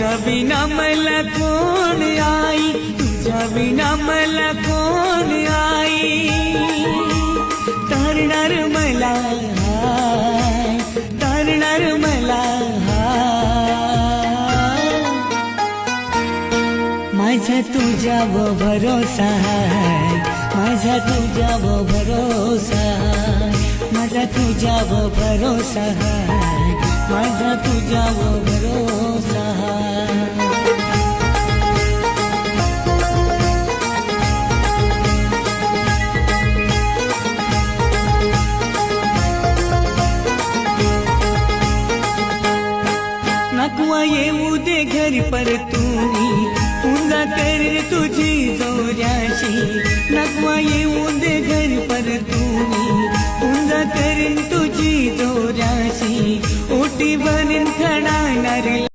तुझ्या विना मला कोण आई, तुझ्या विना मला कोण आई. तारणार मला हाय, तारणार मला माझा तुझ्यावर भरोसा आहे, माझा तुझ्यावर भरोसा आहे, माझा तुझ्यावर भरोसा आहे, माझा तुझ्यावर भरोसा आहे. नकवा येऊ दे घरी परतूनी, पुन्हा कर तुझी जोऱ्याशी. नकवा येऊ दे घरी परतूनी, पुन्हा कर तुझी जोऱ्याशी. ओटी भरून खणाणार